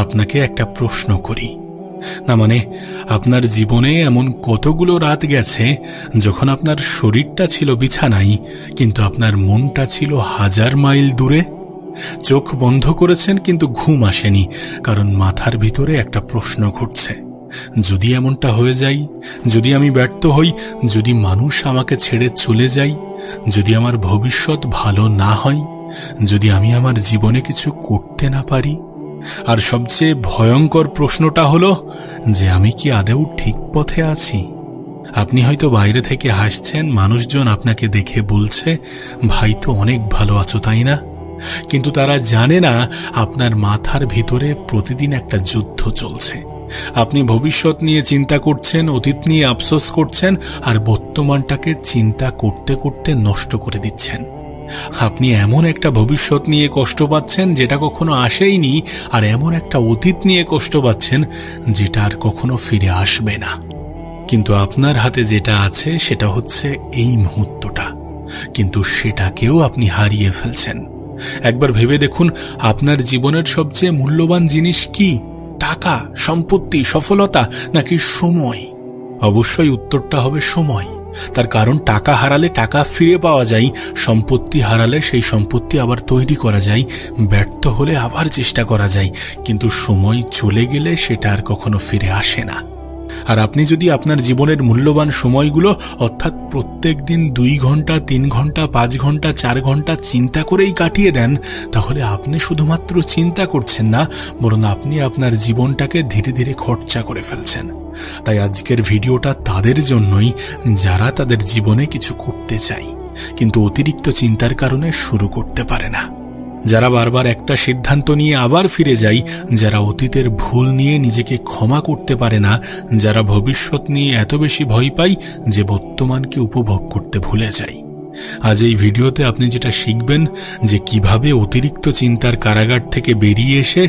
আপনাকে একটা প্রশ্ন করি, না মানে আপনার জীবনে এমন কতগুলো রাত গেছে যখন আপনার শরীরটা ছিল বিছানায় কিন্তু আপনার মনটা ছিল 1000 মাইল দূরে? চোখ বন্ধ করেছেন কিন্তু ঘুম আসেনি, কারণ মাথার ভিতরে একটা প্রশ্ন ঘুরছে, যদি এমনটা হয়ে যায়, যদি আমি ব্যর্থ হই, যদি মানুষ আমাকে ছেড়ে চলে যায়, যদি আমার ভবিষ্যৎ ভালো না হয়, যদি আমি আমার জীবনে কিছু করতে না পারি, আর সবচেয়ে ভয়ঙ্কর প্রশ্নটা হলো যে আমি কি আদৌ ঠিক পথে আছি? আপনি হয়তো বাইরে থেকে হাসছেন, মানুষজন আপনাকে দেখে বলছে, ভাই তো অনেক ভালো আছো, তাই না? কিন্তু তারা জানে না আপনার মাথার ভিতরে প্রতিদিন একটা যুদ্ধ চলছে। আপনি ভবিষ্যৎ নিয়ে চিন্তা করছেন, অতীত নিয়ে আফসোস করছেন, আর বর্তমানটাকে চিন্তা করতে করতে নষ্ট করে দিচ্ছেন। আপনি এমন একটা ভবিষ্যৎ নিয়ে কষ্ট পাচ্ছেন যেটা কখনো আসেইনি, আর এমন একটা অতীত নিয়ে কষ্ট পাচ্ছেন যেটা আর কখনো ফিরে আসবে না। কিন্তু আপনার হাতে যেটা আছে সেটা হচ্ছে এই মুহূর্তটা, কিন্তু সেটাকেও আপনি হারিয়ে ফেলছেন। একবার ভেবে দেখুন, আপনার জীবনের সবচেয়ে মূল্যবান জিনিস কি? টাকা, সম্পত্তি, সফলতা, নাকি সময়? অবশ্যই উত্তরটা হবে সময়। তার কারণ টাকা হারালে টাকা ফিরে পাওয়া যায়, সম্পত্তি হারালে সেই সম্পত্তি আবার তৈরি করা যায়, ব্যর্থ হলে আবার চেষ্টা করা যায়, কিন্তু সময় চলে গেলে সেটা আর কখনো ফিরে আসে না। আর আপনি যদি আপনার জীবনের মূল্যবান সময়গুলো, অর্থাৎ প্রত্যেক দিন 2 ঘন্টা, 3 ঘন্টা, 5 ঘন্টা, 4 ঘন্টা চিন্তা করেই কাটিয়ে দেন, তাহলে আপনি শুধুমাত্র চিন্তা করছেন না, বরং আপনি আপনার জীবনটাকে ধীরে ধীরে খরচা করে ফেলছেন। তাই আজকের ভিডিওটা তাদের জন্যই যারা তাদের জীবনে কিছু করতে চায় কিন্তু অতিরিক্ত চিন্তার কারণে শুরু করতে পারে না, যারা বারবার একটা সিদ্ধান্ত নিয়ে আবার ফিরে যায়, যারা অতীতের ভুল নিয়ে নিজেকে ক্ষমা করতে পারে না, যারা ভবিষ্যৎ নিয়ে এত বেশি ভয় পায় যে বর্তমানকে উপভোগ করতে ভুলে যায়। আজ এই ভিডিওতে আপনি যেটা শিখবেন যে কিভাবে অতিরিক্ত চিন্তার কারাগার থেকে বেরিয়ে এসে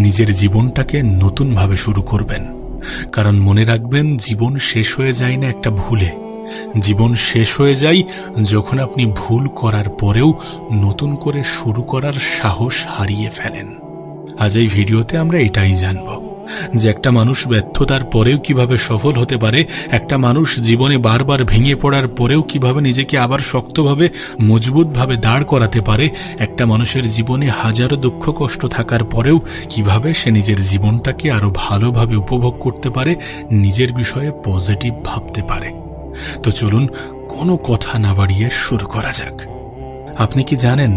নিজের জীবনটাকে নতুনভাবে শুরু করবেন। কারণ মনে রাখবেন, জীবন শেষ হয়ে যায় না একটা ভুলে, জীবন শেষ হয়ে যায় যখন আপনি ভুল করার পরেও নতুন করে শুরু করার সাহস হারিয়ে ফেলেন। আজ এই ভিডিওতে আমরা এটাই জানব যে একটা মানুষ ব্যর্থতার পরেও কিভাবে সফল হতে পারে, একটা মানুষ জীবনে বারবার ভেঙে পড়ার পরেও কিভাবে নিজেকে আবার শক্তভাবে মজবুতভাবে দাঁড় করাতে পারে, একটা মানুষের জীবনে হাজারো দুঃখ কষ্ট থাকার পরেও কিভাবে সে নিজের জীবনটাকে আরো ভালোভাবে উপভোগ করতে পারে, নিজের বিষয়ে পজিটিভ ভাবতে পারে। তো চলুন কোনো কথা না বাড়িয়ে শুরু করা যাক। আপনি কি জানেন,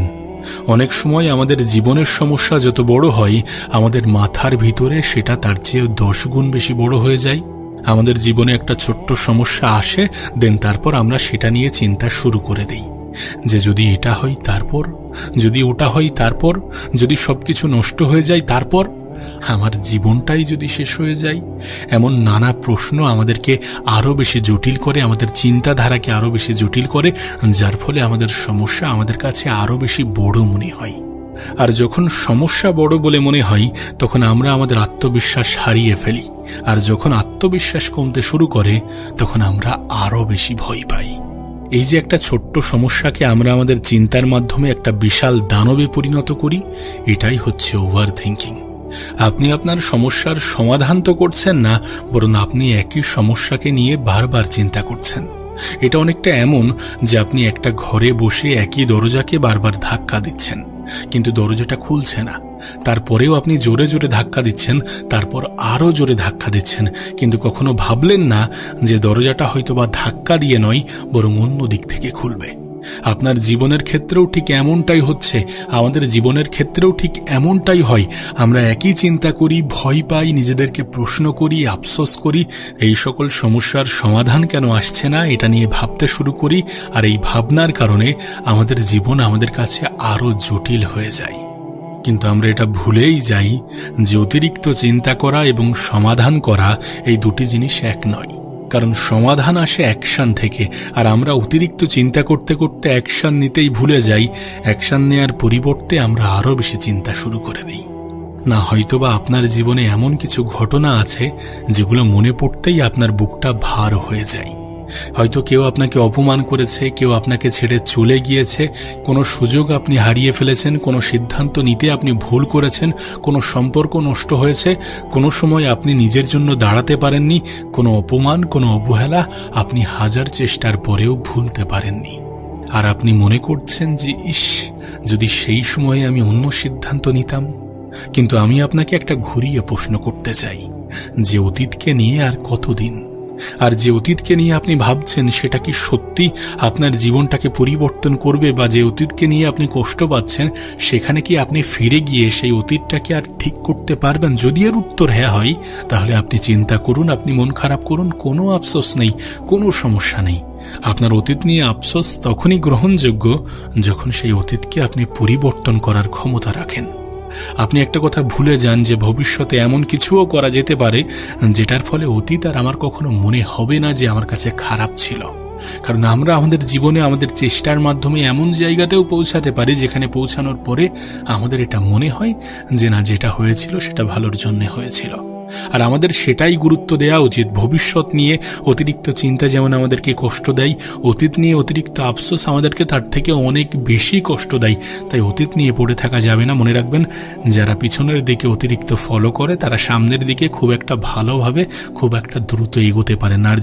অনেক সময় আমাদের জীবনের সমস্যা যত বড় হয়, আমাদের মাথার ভিতরে সেটা তার চেয়ে 10 গুণ বেশি বড় হয়ে যায়। আমাদের জীবনে একটা ছোট্ট সমস্যা আসে, দেন তারপর আমরা সেটা নিয়ে চিন্তা শুরু করে দেই যে যদি এটা হয় তারপর, যদি ওটা হয় তারপর, যদি সবকিছু নষ্ট হয়ে যায় তারপর, আমার জীবনটাই যদি শেষ হয়ে যায়। এমন নানা প্রশ্ন আমাদেরকে আরো বেশি জটিল করে, আমাদের চিন্তাধারাকে আরো বেশি জটিল করে, যার ফলে আমাদের সমস্যা আমাদের কাছে আরো বেশি বড় মনে হয়। আর যখন সমস্যা বড় বলে মনে হয়, তখন আমরা আমাদের আত্মবিশ্বাস হারিয়ে ফেলি, আর যখন আত্মবিশ্বাস কমতে শুরু করে তখন আমরা আরো বেশি ভয় পাই। এই যে একটা ছোট্ট সমস্যাকে আমরা আমাদের চিন্তার মাধ্যমে একটা বিশাল দানবে পরিণত করি, এটাই হচ্ছে ওভার থিঙ্কিং। আপনি আপনার সমস্যার সমাধান তো করছেন না, বরং আপনি একই সমস্যাকে নিয়ে বারবার চিন্তা করছেন। এটা অনেকটা এমন যে আপনি একটা ঘরে বসে একই দরজাকে বারবার ধাক্কা দিচ্ছেন, কিন্তু দরজাটা খুলছে না। তারপরেও আপনি জোরে জোরে ধাক্কা দিচ্ছেন, তারপর আরো জোরে ধাক্কা দিচ্ছেন, কিন্তু কখনো ভাবলেন না যে দরজাটা হয়তোবা ধাক্কা দিয়ে নয়, বরং অন্য দিক থেকে খুলবে। আপনার জীবনের ক্ষেত্রেও ঠিক এমনটাই হচ্ছে, আমাদের জীবনের ক্ষেত্রেও ঠিক এমনটাই হয়। আমরা একই চিন্তা করি, ভয় পাই, নিজেদেরকে প্রশ্ন করি, আফসোস করি, এই সকল সমস্যার সমাধান কেন আসছে না এটা নিয়ে ভাবতে শুরু করি, আর এই ভাবনার কারণে আমাদের জীবন আমাদের কাছে আরো জটিল হয়ে যায়। কিন্তু আমরা এটা ভুলেই যাই যে অতিরিক্ত চিন্তা করা এবং সমাধান করা এই দুটি জিনিস এক নয়। কারণ সমাধান আসে অ্যাকশন থেকে, আর আমরা অতিরিক্ত চিন্তা করতে করতে অ্যাকশন নিতেই ভুলে যাই। অ্যাকশন নেওয়ার পরিবর্তে আমরা আরো বেশি চিন্তা শুরু করে দিই। না হয়তোবা আপনার জীবনে এমন কিছু ঘটনা আছে যেগুলো মনে পড়তেই আপনার বুকটা ভার হয়ে যায়। হয়তো কেউ আপনাকে অপমান করেছে, কেউ আপনাকে ছেড়ে চলে গিয়েছে, কোনো সুযোগ আপনি হারিয়ে ফেলেছেন, কোনো সিদ্ধান্ত নিতে আপনি ভুল করেছেন, কোনো সম্পর্ক নষ্ট হয়েছে, কোনো সময় আপনি নিজের জন্য দাঁড়াতে পারেননি, কোনো অপমান, কোনো অবহেলা আপনি হাজার চেষ্টার পরেও ভুলতে পারেননি। আর আপনি মনে করছেন যে ইস, যদি সেই সময়ে আমি অন্য সিদ্ধান্ত নিতাম। কিন্তু আমি আপনাকে একটা ঘুরিয়ে প্রশ্ন করতে চাই যে অতীতকে নিয়ে আর কতদিন? আর যে অতীতকে নিয়ে আপনি ভাবছেন সেটা কি সত্যি আপনার জীবনটাকে পরিবর্তন করবে? বা যে অতীতকে নিয়ে আপনি কষ্ট পাচ্ছেন সেখানে কি আপনি ফিরে গিয়ে সেই অতীতটাকে আর ঠিক করতে পারবেন? যদি এর উত্তর হ্যাঁ হয়, তাহলে আপনি চিন্তা করুন, আপনি মন খারাপ করুন, কোনো আফসোস নেই, কোনো সমস্যা নেই। আপনার অতীত নিয়ে আফসোস তখনই গ্রহণযোগ্য যখন সেই অতীতকে আপনি পরিবর্তন করার ক্ষমতা রাখেন। আপনি একটা কথা ভুলে যান যে ভবিষ্যতে এমন কিছুও করা যেতে পারে যেটার ফলে অতীত আর আমার কখনো মনে হবে না যে আমার কাছে খারাপ ছিল। কারণ আমরা আমাদের জীবনে আমাদের চেষ্টার মাধ্যমে এমন জায়গাতেও পৌঁছাতে পারি যেখানে পৌঁছানোর পরে আমাদের এটা মনে হয় যে না, যেটা হয়েছিল সেটা ভালোর জন্য হয়েছিল। আর আমাদের সেটাই গুরুত্ব দেওয়া উচিত। ভবিষ্যৎ নিয়ে অতিরিক্ত চিন্তা যেমন আমাদেরকে কষ্ট দেয়, অতীত নিয়ে অতিরিক্ত আফসোস আমাদেরকে তার থেকে অনেক বেশি কষ্ট দেয়। তাই অতীত নিয়ে পড়ে থাকা যাবে না। মনে রাখবেন, যারা পিছনের দিকে অতিরিক্ত ফলো করে তারা সামনের দিকে খুব একটা ভালোভাবে, খুব একটা দ্রুত এগোতে পারেন। আর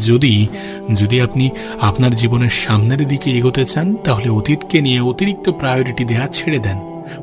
যদি আপনি আপনার জীবনের সামনের দিকে এগোতে চান, তাহলে অতীতকে নিয়ে অতিরিক্ত প্রায়োরিটি দেওয়া ছেড়ে দেন,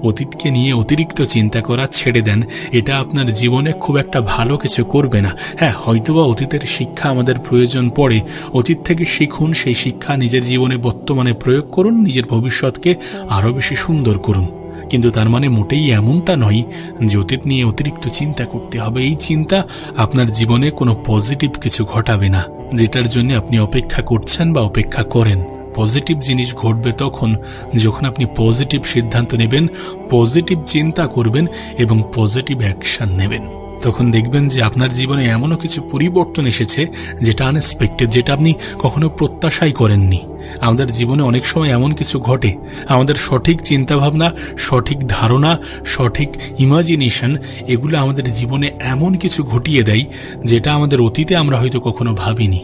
অতীতকে নিয়ে অতিরিক্ত চিন্তা করা ছেড়ে দেন। এটা আপনার জীবনে খুব একটা ভালো কিছু করবে না। হ্যাঁ, হয়তোবা অতীতের শিক্ষা আমাদের প্রয়োজন পড়ে, অতীত থেকে শিখুন, সেই শিক্ষা নিজের জীবনে বর্তমানে প্রয়োগ করুন, নিজের ভবিষ্যৎকে আরও বেশি সুন্দর করুন। কিন্তু তার মানে মোটেই এমনটা নয় যে অতীত নিয়ে অতিরিক্ত চিন্তা করতে হবে। এই চিন্তা আপনার জীবনে কোনো পজিটিভ কিছু ঘটাবে না, যেটার জন্য আপনি অপেক্ষা করছেন বা অপেক্ষা করেন। পজিটিভ জিনিস ঘটবে তখন যখন আপনি পজিটিভ সিদ্ধান্ত নেবেন, পজিটিভ চিন্তা করবেন এবং পজিটিভ অ্যাকশন নেবেন। তখন দেখবেন যে আপনার জীবনে এমনও কিছু পরিবর্তন এসেছে যেটা আনএক্সপেক্টেড, যেটা আপনি কখনো প্রত্যাশাই করেননি। আমাদের জীবনে অনেক সময় এমন কিছু ঘটে, আমাদের সঠিক চিন্তাভাবনা, সঠিক ধারণা, সঠিক ইমাজিনেশন, এগুলো আমাদের জীবনে এমন কিছু ঘটিয়ে দেয় যেটা আমাদের অতীতে আমরা হয়তো কখনো ভাবিনি।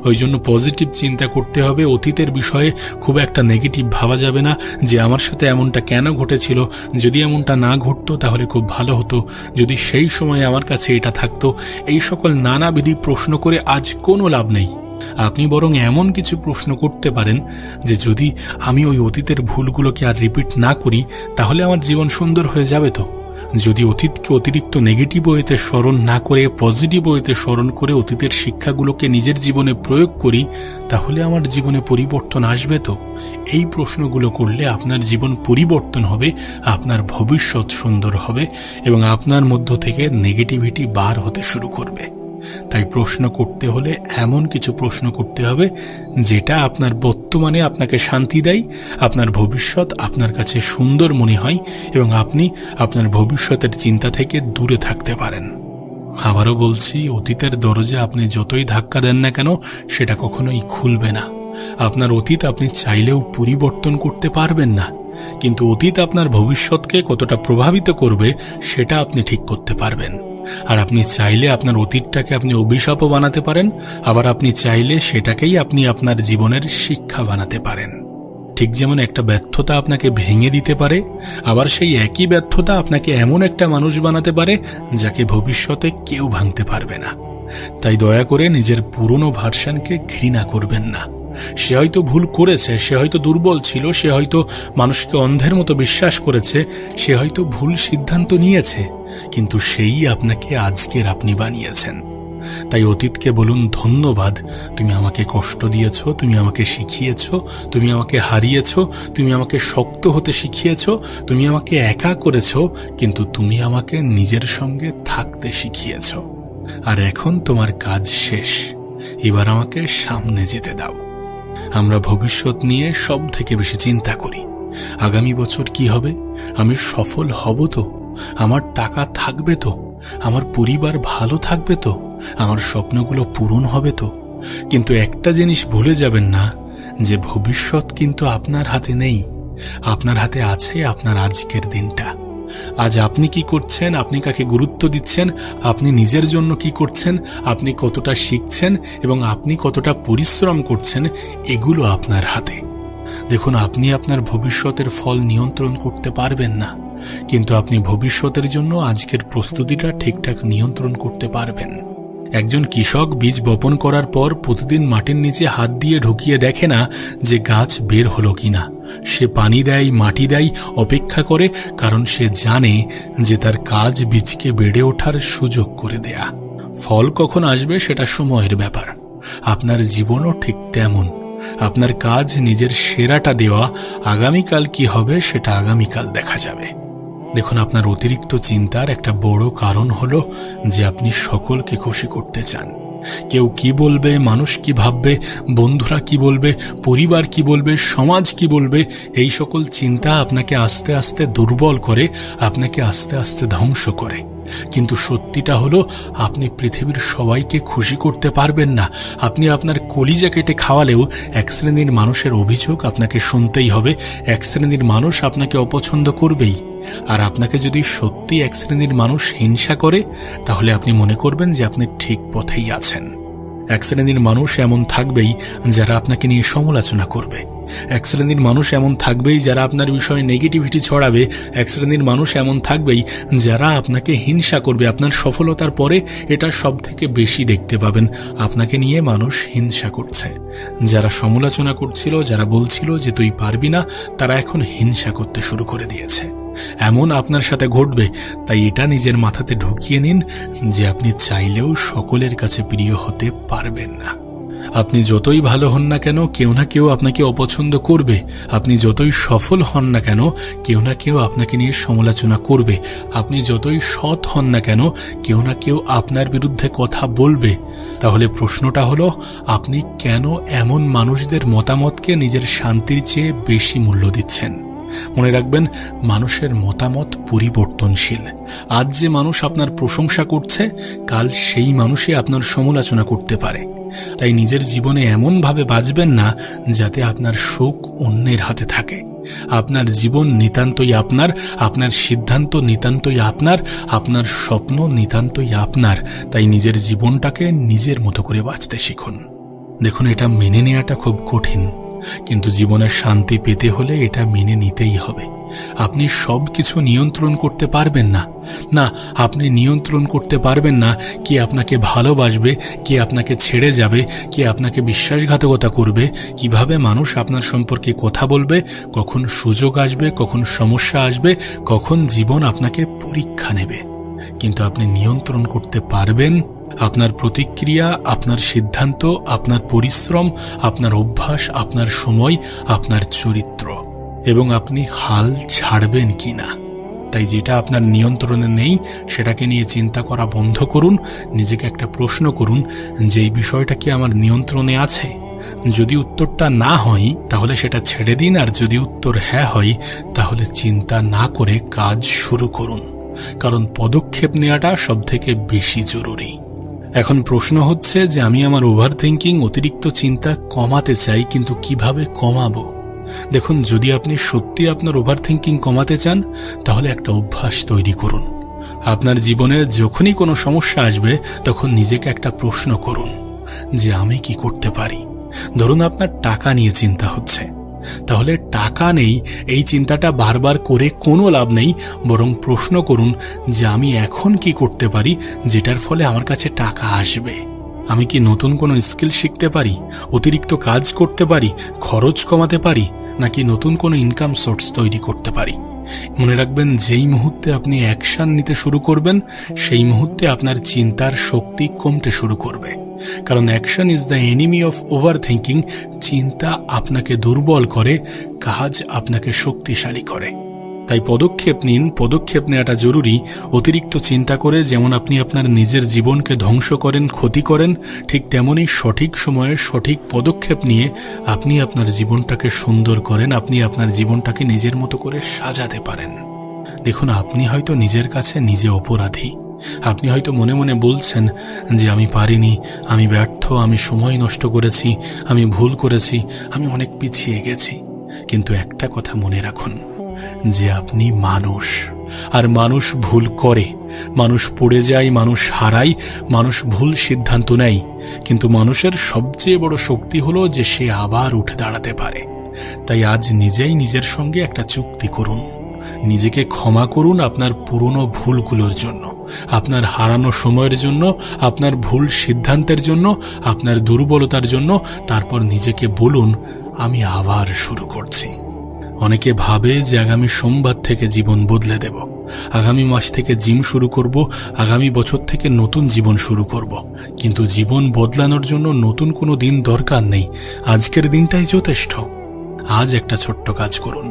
ওই জন্য পজিটিভ চিন্তা করতে হবে। অতীতের বিষয়ে খুব একটা নেগেটিভ ভাবা যাবে না যে আমার সাথে এমনটা কেন ঘটেছিল, যদি এমনটা না ঘটতো তাহলে খুব ভালো হতো, যদি সেই সময় আমার কাছে এটা থাকতো। এই সকল নানাবিধি প্রশ্ন করে আজ কোনো লাভ নেই। আপনি বরং এমন কিছু প্রশ্ন করতে পারেন যে যদি আমি ওই অতীতের ভুলগুলোকে আর রিপিট না করি তাহলে আমার জীবন সুন্দর হয়ে যাবে তো। যদি অতীতকে অতিরিক্ত নেগেটিভ ওয়েতে স্মরণ না করে পজিটিভ ওয়েতে স্মরণ করে অতীতের শিক্ষাগুলোকে নিজের জীবনে প্রয়োগ করি তাহলে আমার জীবনে পরিবর্তন আসবে তো। এই প্রশ্নগুলো করলে আপনার জীবন পরিবর্তন হবে, আপনার ভবিষ্যৎ সুন্দর হবে এবং আপনার মধ্য থেকে নেগেটিভিটি বার হতে শুরু করবে। তাই প্রশ্ন করতে হলে এমন কিছু প্রশ্ন করতে হবে যেটা আপনার বর্তমানে আপনাকে শান্তি দেয়, আপনার ভবিষ্যৎ আপনার কাছে সুন্দর মনে হয় এবং আপনি আপনার ভবিষ্যতের চিন্তা থেকে দূরে থাকতে পারেন। আবারও বলছি, অতীতের দরজা আপনি যতই ধাক্কা দেন না কেন সেটা কখনোই খুলবে না। আপনার অতীত আপনি চাইলেও পরিবর্তন করতে পারবেন না, কিন্তু অতীত আপনার ভবিষ্যৎকে কতটা প্রভাবিত করবে সেটা আপনি ঠিক করতে পারবেন। আর আপনি চাইলে আপনার অতীতটাকে আপনি অভিশাপও বানাতে পারেন, আবার আপনি চাইলে সেটাকেই আপনি আপনার জীবনের শিক্ষা বানাতে পারেন। ঠিক যেমন একটা ব্যর্থতা আপনাকে ভেঙে দিতে পারে, আবার সেই একই ব্যর্থতা আপনাকে এমন একটা মানুষ বানাতে পারে যাকে ভবিষ্যতে কেউ ভাঙতে পারবে না। তাই দয়া করে নিজের পুরনো ভার্সনকে ঘৃণা করবেন না। সে হয়তো ভুল করেছে, সে হয়তো দুর্বল ছিল, সে হয়তো মানুষকে অন্ধের মতো বিশ্বাস করেছে, সে হয়তো ভুল সিদ্ধান্ত নিয়েছে, কিন্তু সেই আপনাকে আজকের আপনি বানিয়েছেন। তাই অতীতকে বলুন, ধন্যবাদ, তুমি আমাকে কষ্ট দিয়েছ, তুমি আমাকে শিখিয়েছ, তুমি আমাকে হারিয়েছ, তুমি আমাকে শক্ত হতে শিখিয়েছ, তুমি আমাকে একা করেছ, কিন্তু তুমি আমাকে নিজের সঙ্গে থাকতে শিখিয়েছ। আর এখন তোমার কাজ শেষ, এবার আমাকে সামনে যেতে দাও। আমরা ভবিষ্যৎ নিয়ে সব থেকে বেশি চিন্তা করি। আগামী বছর কি হবে, আমি সফল হব তো, আমার টাকা থাকবে তো, আমার পরিবার ভালো থাকবে তো, আমার স্বপ্নগুলো পূরণ হবে তো। কিন্তু একটা জিনিস ভুলে যাবেন না যে ভবিষ্যৎ কিন্তু আপনার হাতে নেই, আপনার হাতে আছে আপনার আজকের দিনটা। আজ আপনি কি করছেন, আপনি কাকে গুরুত্ব দিচ্ছেন, আপনি নিজের জন্য কি করছেন, আপনি কতটা শিখছেন এবং আপনি কতটা পরিশ্রম করছেন, এগুলো আপনার হাতে। দেখুন, আপনি আপনার ভবিষ্যতের ফল নিয়ন্ত্রণ করতে পারবেন না, কিন্তু আপনি ভবিষ্যতের জন্য আজকের প্রস্তুতিটা ঠিকঠাক নিয়ন্ত্রণ করতে পারবেন। একজন কৃষক বীজ বপন করার পর প্রতিদিন মাটির নিচে হাত দিয়ে ঢুকিয়ে দেখে না যে গাছ বের হলো কিনা। সে পানি দেয়, মাটি দেয়, অপেক্ষা করে, কারণ সে জানে যে তার কাজ বীজকে বেড়ে ওঠার সুযোগ করে দেয়া। ফল কখন আসবে সেটা সময়ের ব্যাপার। আপনার জীবনও ঠিক তেমন। আপনার কাজ নিজের সেরাটা দেওয়া। আগামীকাল কি হবে সেটা আগামীকাল দেখা যাবে। দেখুন, আপনার অতিরিক্ত চিন্তার একটা বড় কারণ হলো যে আপনি সকলকে খুশি করতে চান। কেউ কি বলবে, মানুষ কি ভাববে, বন্ধুরা কি বলবে, পরিবার কি বলবে, সমাজ কি বলবে, এই সকল চিন্তা আপনাকে আস্তে আস্তে দুর্বল করে, আপনাকে আস্তে আস্তে ধ্বংস করে। কিন্তু সত্যিটা হলো, আপনি পৃথিবীর সবাইকে খুশি করতে পারবেন না। আপনি আপনার কলিজা কেটে খাওয়ালেও এক শ্রেণীর মানুষের অভিযোগ আপনাকে শুনতেই হবে, এক শ্রেণীর মানুষ আপনাকে অপছন্দ করবেই। আর আপনাকে যদি সত্যি এক শ্রেণীর মানুষ হিংসা করে, তাহলে আপনি মনে করবেন যে আপনি ঠিক পথেই আছেন। এক শ্রেণীর মানুষ এমন থাকবেই যারা আপনাকে নিয়ে সমালোচনা করবে। এক শ্রেণীর মানুষ এমন থাকবেই যারা আপনার বিষয়ে নেগেটিভিটি ছড়াবে। এক শ্রেণীর মানুষ এমন থাকবেই যারা আপনাকে হিংসা করবে। আপনার সফলতার পরে এটা সব থেকে বেশি দেখতে পাবেন, আপনাকে নিয়ে মানুষ হিংসা করছে। যারা সমালোচনা করছিল, যারা বলছিল যে তুই পারবি না, তারা এখন হিংসা করতে শুরু করে দিয়েছে। এমন আপনার সাথে ঘটবে। তাই এটা নিজের মাথাতে ঢুকিয়ে নিন যে আপনি চাইলেও সকলের কাছে প্রিয় হতে পারবেন না। আপনি যতই ভালো হন না কেন, কেউ না কেউ আপনাকে অপছন্দ করবে। আপনি যতই সফল হন না কেন, কেউ না কেউ আপনাকে নিয়ে সমালোচনা করবে। আপনি যতই সৎ হন না কেন, কেউ না কেউ আপনার বিরুদ্ধে কথা বলবে। তাহলে প্রশ্নটা হলো, আপনি কেন এমন মানুষদের মতামতকে নিজের শান্তির চেয়ে বেশি মূল্য দিচ্ছেন? মনে রাখবেন, মানুষের মতামত পরিবর্তনশীল। আজ যে মানুষ আপনার প্রশংসা করছে, কাল সেই মানুষই আপনার সমালোচনা করতে পারে। তাই নিজের জীবনে এমনভাবে বাঁচবেন না যাতে আপনার সুখ অন্যের হাতে থাকে। আপনার জীবন নিতান্তই আপনার, আপনার সিদ্ধান্ত নিতান্তই আপনার, আপনার স্বপ্ন নিতান্তই আপনার। তাই নিজের জীবনটাকে নিজের মতো করে বাঁচতে শিখুন। দেখুন, এটা মেনে নেওয়াটা খুব কঠিন, কিন্তু জীবনের শান্তি পেতে হলে এটা মেনে নিতেই হবে। আপনি সব কিছু নিয়ন্ত্রণ করতে পারবেন না। না, আপনি নিয়ন্ত্রণ করতে পারবেন না কে আপনাকে ভালোবাসবে, কে আপনাকে ছেড়ে যাবে, কে আপনাকে বিশ্বাসঘাতকতা করবে, কিভাবে মানুষ আপনার সম্পর্কে কথা বলবে, কখন সুযোগ আসবে, কখন সমস্যা আসবে, কখন জীবন আপনাকে পরীক্ষা নেবে। কিন্তু আপনি নিয়ন্ত্রণ করতে পারবেন আপনার প্রতিক্রিয়া, আপনার সিদ্ধান্ত, আপনার পরিশ্রম, আপনার অভ্যাস, আপনার সময়, আপনার চরিত্র, এবং আপনি হাল ছাড়বেন কিনা। তাই যেটা আপনার নিয়ন্ত্রণে নেই সেটাকে নিয়ে চিন্তা করা বন্ধ করুন। নিজেকে একটা প্রশ্ন করুন যে এই বিষয়টা কি আমার নিয়ন্ত্রণে আছে। যদি উত্তরটা না হয় তাহলে সেটা ছেড়ে দিন, আর যদি উত্তর হ্যাঁ হয় তাহলে চিন্তা না করে কাজ শুরু করুন, কারণ পদক্ষেপ নেওয়াটা সবথেকে বেশি জরুরি। এখন প্রশ্ন হচ্ছে যে আমি আমার ওভার থিঙ্কিং, অতিরিক্ত চিন্তা কমাতে চাই, কিন্তু কিভাবে কমাবো? দেখুন, যদি আপনি সত্যি আপনার ওভার থিঙ্কিং কমাতে চান তাহলে একটা অভ্যাস তৈরি করুন। আপনার জীবনে যখনই কোনো সমস্যা আসবে তখন নিজেকে একটা প্রশ্ন করুন যে আমি কি করতে পারি। ধরুন আপনার টাকা নিয়ে চিন্তা হচ্ছে, তাহলে টাকা নেই এই চিন্তাটা বারবার করে কোনো লাভ নেই, বরং প্রশ্ন করুন যে আমি এখন কি করতে পারি যেটার ফলে আমার কাছে টাকা আসবে। আমি কি নতুন কোনো স্কিল শিখতে পারি, অতিরিক্ত কাজ করতে পারি, খরচ কমাতে পারি, নাকি নতুন কোনো ইনকাম সোর্স তৈরি করতে পারি? মনে রাখবেন, যেই মুহূর্তে আপনি অ্যাকশন নিতে শুরু করবেন সেই মুহূর্তে আপনার চিন্তার শক্তি কমতে শুরু করবে। কারণ action is the enemy of overthinking. চিন্তা আপনাকে দুর্বল করে, কাজ আপনাকে শক্তিশালী করে। তাই পদক্ষেপ নিন। পদক্ষেপ নেওয়াটা জরুরি। অতিরিক্ত চিন্তা করে যেমন আপনি আপনার নিজের জীবনকে ধ্বংস করেন, ক্ষতি করেন, ঠিক তেমনই সঠিক সময়ে সঠিক পদক্ষেপ নিয়ে আপনি আপনার জীবনটাকে সুন্দর করেন, আপনি আপনার জীবনটাকে নিজের মতো করে সাজাতে পারেন। দেখুন, আপনি হয়তো নিজের কাছে নিজে অপরাধী। আপনি হয়তো মনে মনে বলছেন যে আমি পারিনি, আমি ব্যর্থ, আমি সময় নষ্ট করেছি, আমি ভুল করেছি, আমি অনেক পিছিয়ে গেছি। কিন্তু একটা কথা মনে রাখুন যে আপনি মানুষ, আর মানুষ ভুল করে, মানুষ পড়ে যায়, মানুষ হারায়, মানুষ ভুল সিদ্ধান্ত নেয়, কিন্তু মানুষের সবচেয়ে বড় শক্তি হলো যে সে আবার উঠে দাঁড়াতে পারে। তাই আজ নিজেই নিজের সঙ্গে একটা চুক্তি করুন, নিজেকে ক্ষমা করুন আপনার পুরনো ভুলগুলোর জন্য, আপনার হারানো সময়ের জন্য, আপনার ভুল সিদ্ধান্তের জন্য, আপনার দুর্বলতার জন্য। তারপর নিজেকে বলুন, আমি আবার শুরু করছি। অনেকে ভাবে যে আগামী সোমবার থেকে জীবন বদলে দেব, আগামী মাস থেকে জিম শুরু করব, আগামী বছর থেকে নতুন জীবন শুরু করব। কিন্তু জীবন বদলানোর জন্য নতুন কোনো দিন দরকার নেই, আজকের দিনটাই যথেষ্ট। আজ একটা ছোট্ট কাজ করুন,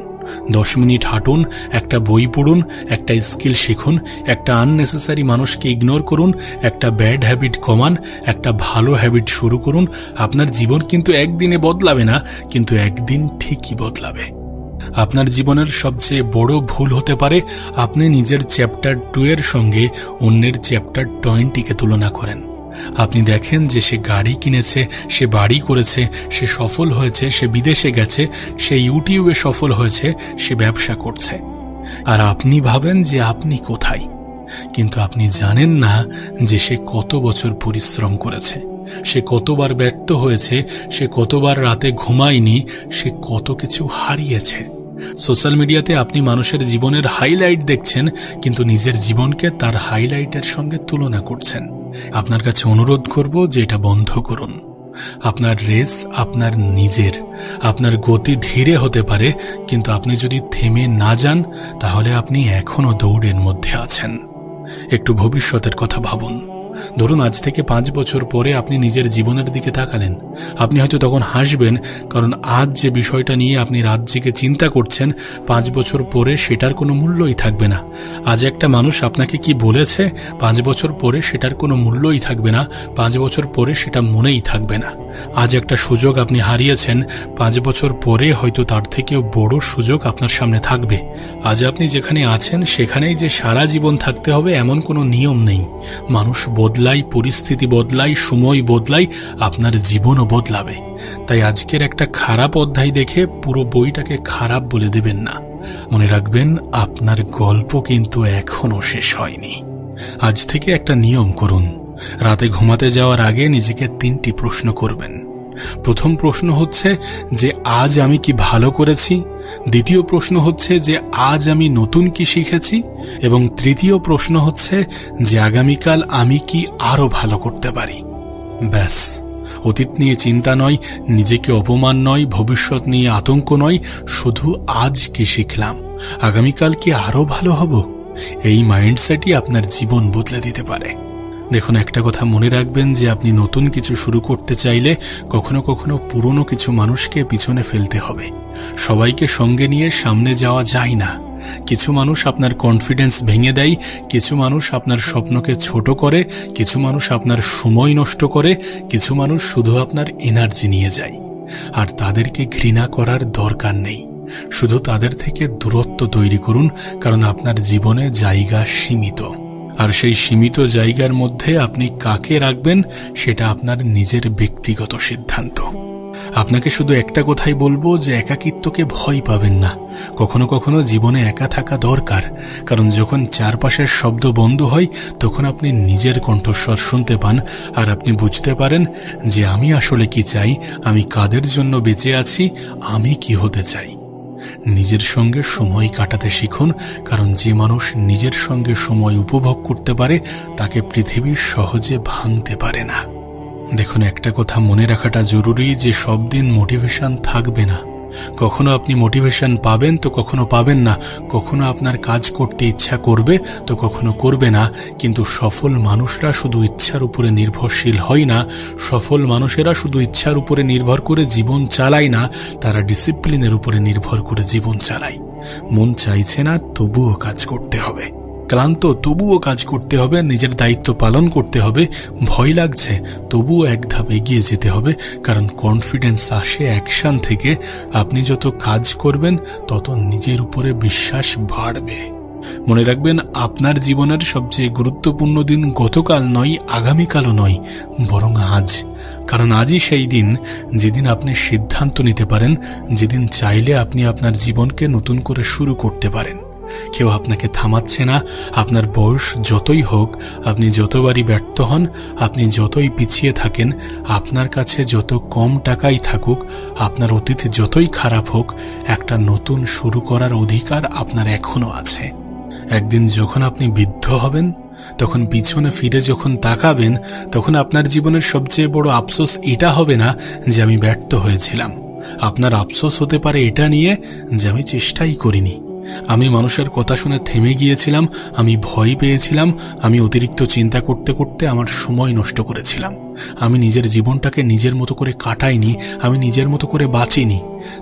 10 মিনিট হাঁটুন, একটা বই পড়ুন, একটা স্কিল শিখুন, একটা আননেসেসারি মানুষকে ইগনোর করুন, একটা ব্যাড হ্যাবিট কমান, একটা ভালো হ্যাবিট শুরু করুন। আপনার জীবন কিন্তু একদিনে বদলাবে না, কিন্তু একদিন ঠিকই বদলাবে। আপনার জীবনের সবচেয়ে বড় ভুল হতে পারে আপনি নিজের চ্যাপ্টার 2 এর সঙ্গে অন্যের চ্যাপ্টার 20-কে তুলনা করেন। আপনি দেখেন যে সে গাড়ি কিনেছে, সে বাড়ি করেছে, সে সফল হয়েছে, সে বিদেশে গেছে, সে ইউটিউবে সফল হয়েছে, সে ব্যবসা করছে, আর আপনি ভাবেন যে আপনি কোথায়। কিন্তু আপনি জানেন না যে সে কত বছর পরিশ্রম করেছে, সে কতবার ব্যর্থ হয়েছে, সে কতবার রাতে ঘুমায়নি, সে কত কিছু হারিয়েছে। সোশ্যাল মিডিয়াতে আপনি মানুষের জীবনের হাইলাইট দেখছেন, কিন্তু নিজের জীবনকে তার হাইলাইটের সঙ্গে তুলনা করছেন। আপনার কাছে অনুরোধ করব যে এটা বন্ধ করুন। আপনার রেস আপনার নিজের, আপনার গতি ধীরে হতে পারে, কিন্তু আপনি যদি থেমে না যান তাহলে আপনি এখনো দৌড়ের মধ্যে আছেন। একটু ভবিষ্যতের কথা ভাবুন। ধরুন আজ থেকে 5 বছর পরে আপনি নিজের জীবনের দিকে তাকালেন, আপনি হয়তো তখন হাসবেন, কারণ আজ যে বিষয়টা নিয়ে আপনি রাত জেগে চিন্তা করছেন 5 বছর পরে সেটার কোনো মূল্যই থাকবে না। আজ একটা মানুষ আপনাকে কি বলেছে, 5 বছর পরে সেটার কোনো মূল্যই থাকবে না, 5 বছর পরে সেটা মনেই থাকবে না। আজ একটা সুযোগ আপনি হারিয়েছেন, 5 বছর পরে হয়তো তার থেকেও বড় সুযোগ আপনার সামনে থাকবে। আজ আপনি যেখানে আছেন সেখানেই যে সারা জীবন থাকতে হবে এমন কোনো নিয়ম নেই। মানুষ বদলাই, পরিস্থিতি বদলাই, সময় বদলাই, আপনার জীবনও বদলাবে। তাই আজকের একটা খারাপ অধ্যায় দেখে পুরো বইটাকে খারাপ বলে দেবেন না। মনে রাখবেন, আপনার গল্প কিন্তু এখনো শেষ হয়নি। আজ থেকে একটা নিয়ম করুন, রাতে ঘুমাতে যাওয়ার আগে নিজেকে 3টি প্রশ্ন করবেন। প্রথম প্রশ্ন হচ্ছে যে আজ আমি কি ভালো করেছি, দ্বিতীয় প্রশ্ন হচ্ছে যে আজ আমি নতুন কি শিখেছি, এবং তৃতীয় প্রশ্ন হচ্ছে যে আগামীকাল আমি কি আরো ভালো করতে পারি। ব্যাস, অতীত নিয়ে চিন্তা নয়, নিজেকে অপমান নয়, ভবিষ্যৎ নিয়ে আতঙ্ক নয়, শুধু আজ কি শিখলাম, আগামীকাল কি আরো ভালো হব। এই মাইন্ডসেটই আপনার জীবন বদলে দিতে পারে। দেখুন, একটা কথা মনে রাখবেন যে আপনি নতুন কিছু শুরু করতে চাইলে কখনো কখনো পুরনো কিছু মানুষকে পিছনে ফেলতে হবে। সবাইকে সঙ্গে নিয়ে সামনে যাওয়া যায় না। কিছু মানুষ আপনার কনফিডেন্স ভেঙে দেয়, কিছু মানুষ আপনার স্বপ্নকে ছোট করে, কিছু মানুষ আপনার সময় নষ্ট করে, কিছু মানুষ শুধু আপনার এনার্জি নিয়ে যায়। আর তাদেরকে ঘৃণা করার দরকার নেই, শুধু তাদের থেকে দূরত্ব তৈরি করুন, কারণ আপনার জীবনে জায়গা সীমিত। আর সেই সীমিত জায়গার মধ্যে আপনি কাকে রাখবেন সেটা আপনার নিজের ব্যক্তিগত সিদ্ধান্ত। আপনাকে শুধু একটা কথাই বলবো যে একাকিত্বকে ভয় পাবেন না। কখনো কখনো জীবনে একা থাকা দরকার, কারণ যখন চারপাশের শব্দ বন্ধ হয় তখন আপনি নিজের কণ্ঠস্বর শুনতে পান, আর আপনি বুঝতে পারেন যে আমি আসলে কি চাই, আমি কাদের জন্য বেঁচে আছি, আমি কি হতে চাই। নিজের সঙ্গে সময় কাটাতে শিখুন, কারণ যে মানুষ নিজের সঙ্গে সময় উপভোগ করতে পারে তাকে পৃথিবী সহজে ভাঙতে পারে না। দেখুন, একটা কথা মনে রাখাটা জরুরি যে সব দিন মোটিভেশন থাকবে না। কখনো আপনি মোটিভেশন পাবেন তো কখনো পাবেন না, কখনো আপনার কাজ করতে ইচ্ছা করবে তো কখনো করবে না। কিন্তু সফল মানুষরা শুধু ইচ্ছার উপরে নির্ভরশীল হয় না, সফল মানুষেরা শুধু ইচ্ছার উপরে নির্ভর করে জীবন চালায় না, তারা ডিসিপ্লিনের উপরে নির্ভর করে জীবন চালায়। মন চাইছে না তবুও কাজ করতে হবে, ক্লান্ত তবুও কাজ করতে হবে, নিজের দায়িত্ব পালন করতে হবে, ভয় লাগছে তবুও এক ধাপ এগিয়ে যেতে হবে, কারণ কনফিডেন্স আসে অ্যাকশন থেকে। আপনি যত কাজ করবেন তত নিজের উপরে বিশ্বাস বাড়বে। মনে রাখবেন, আপনার জীবনের সবচেয়ে গুরুত্বপূর্ণ দিন গতকাল নয়, আগামীকালও নয়, বরং আজ। কারণ আজই সেই দিন যেদিন আপনি সিদ্ধান্ত নিতে পারেন, যেদিন চাইলে আপনি আপনার জীবনকে নতুন করে শুরু করতে পারেন। কেউ আপনাকে থামাচ্ছে না। আপনার বয়স যতই হোক, আপনি যতবারই ব্যর্থ হন, আপনি যতই পিছিয়ে থাকেন, আপনার কাছে যত কম টাকাই থাকুক, আপনার অতীত যতই খারাপ হোক, একটা নতুন শুরু করার অধিকার আপনার এখনো আছে। একদিন যখন আপনি বৃদ্ধ হবেন, তখন পিছনে ফিরে যখন তাকাবেন, তখন আপনার জীবনের সবচেয়ে বড় আফসোস এটা হবে না যে আমি ব্যর্থ হয়েছিলাম। আপনার আফসোস হতে পারে এটা নিয়ে যে আমি চেষ্টাই করিনি, আমি মানুষের কথা শুনে থেমে গিয়েছিলাম, আমি ভয় পেয়েছিলাম, আমি অতিরিক্ত চিন্তা করতে করতে আমার সময় নষ্ট করেছিলাম, আমি নিজের জীবনটাকে নিজের মতো করে কাটাইনি, আমি নিজের মতো করে বাঁচিনি।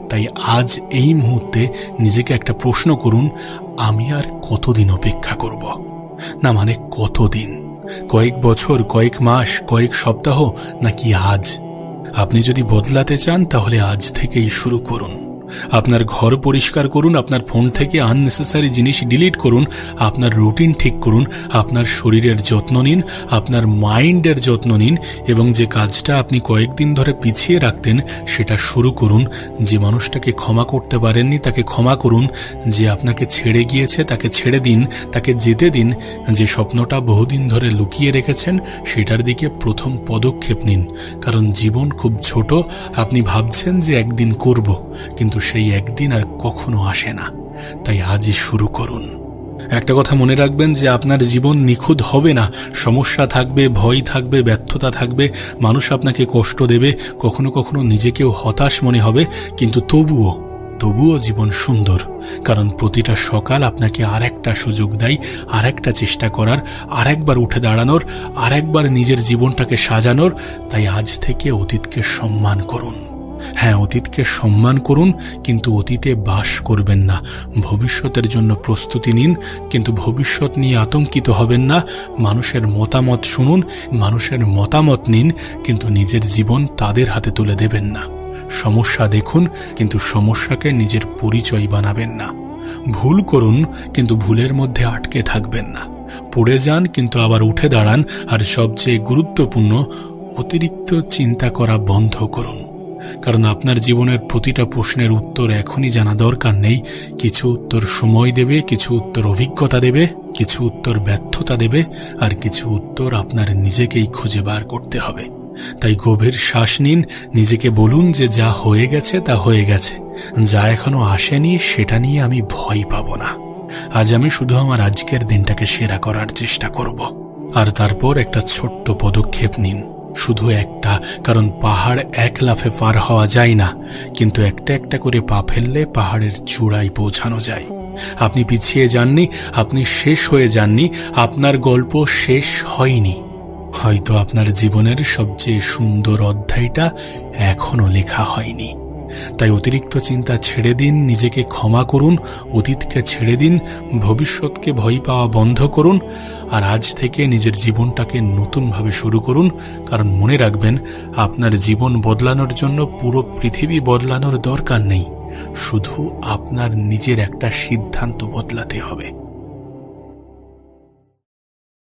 তাই আজ এই মুহূর্তে নিজেকে একটা প্রশ্ন করুন, আমি আর কতদিন অপেক্ষা করব? না মানে কতদিন? কয়েক বছর, কয়েক মাস, কয়েক সপ্তাহ, নাকি আজ? আপনি যদি বদলাতে চান তাহলে আজ থেকেই শুরু করুন। আপনার ঘর পরিষ্কার করুন, আপনার ফোন থেকে আননেসেসারি জিনিস ডিলিট করুন, আপনার রুটিন ঠিক করুন, আপনার শরীরের যত্ন নিন, আপনার মাইন্ডের যত্ন নিন, এবং যে কাজটা আপনি কয়েকদিন ধরে পিছিয়ে রাখতেন সেটা শুরু করুন। যে মানুষটাকে ক্ষমা করতে পারেননি তাকে ক্ষমা করুন, যে আপনাকে ছেড়ে গিয়েছে তাকে ছেড়ে দিন, তাকে যেতে দিন। যে স্বপ্নটা বহুদিন ধরে লুকিয়ে রেখেছেন সেটার দিকে প্রথম পদক্ষেপ নিন। কারণ জীবন খুব ছোট, আপনি ভাবছেন যে একদিন করব, কিন্তু সেই একদিন আর কখনো আসে না। তাই আজই শুরু করুন। একটা কথা মনে রাখবেন যে আপনার জীবন নিখুঁত হবে না, সমস্যা থাকবে, ভয় থাকবে, ব্যর্থতা থাকবে, মানুষ আপনাকে কষ্ট দেবে, কখনো কখনো নিজেকেও হতাশ মনে হবে, কিন্তু তবুও জীবন সুন্দর। কারণ প্রতিটা সকাল আপনাকে আরেকটা সুযোগ দেয়, আরেকটা চেষ্টা করার, আরেকবার উঠে দাঁড়ানোর, আরেকবার নিজের জীবনটাকে সাজানোর। তাই আজ থেকে অতীতকে সম্মান করুন। হ্যাঁ, অতীতকে সম্মান করুন, কিন্তু অতীতে বাস করবেন না। ভবিষ্যতের জন্য প্রস্তুতি নিন, কিন্তু ভবিষ্যৎ নিয়ে আতঙ্কিত হবেন না। মানুষের মতামত শুনুন, মানুষের মতামত নিন, কিন্তু নিজের জীবন তাদের হাতে তুলে দেবেন না। সমস্যা দেখুন, কিন্তু সমস্যাকে নিজের পরিচয় বানাবেন না। ভুল করুন, কিন্তু ভুলের মধ্যে আটকে থাকবেন না। পড়ে যান, কিন্তু আবার উঠে দাঁড়ান। আর সবচেয়ে গুরুত্বপূর্ণ, অতিরিক্ত চিন্তা করা বন্ধ করুন। কারণ আপনার জীবনের প্রতিটা প্রশ্নের উত্তর এখনই জানা দরকার নেই। কিছু উত্তর সময় দেবে, কিছু উত্তর অভিজ্ঞতা দেবে, কিছু উত্তর ব্যর্থতা দেবে, আর কিছু উত্তর আপনার নিজেকেই খুঁজে বার করতে হবে। তাই গভীর শ্বাস নিন, নিজেকে বলুন যে যা হয়ে গেছে তা হয়ে গেছে, যা এখনো আসেনি সেটা নিয়ে আমি ভয় পাবো না। আজ আমি শুধু আমার আজকের দিনটাকে সেরা করার চেষ্টা করব। আর তারপর একটা ছোট্ট পদক্ষেপ নিন, শুধু একটা। কারণ পাহাড় এক লাফে পার হওয়া যায় না, কিন্তু একটা একটা করে পা ফেললে পাহাড়ের চূড়ায় পৌঁছানো যায়। আপনি পিছিয়ে যাননি, আপনি শেষ হয়ে যাননি, আপনার গল্প শেষ হয়নি। হয়তো আপনার জীবনের সবচেয়ে সুন্দর অধ্যায়টা এখনো লেখা হয়নি। তাই অতিরিক্ত চিন্তা ছেড়ে দিন, নিজেকে ক্ষমা করুন, অতীতকে ছেড়ে দিন, ভবিষ্যৎকে ভয় পাওয়া বন্ধ করুন। আর আজ থেকে নিজের জীবনটাকে নতুনভাবে শুরু করুন। কারণ মনে রাখবেন, আপনার জীবন বদলানোর জন্য পুরো পৃথিবী বদলানোর দরকার নেই, শুধু আপনার নিজের একটা সিদ্ধান্ত বদলাতে হবে।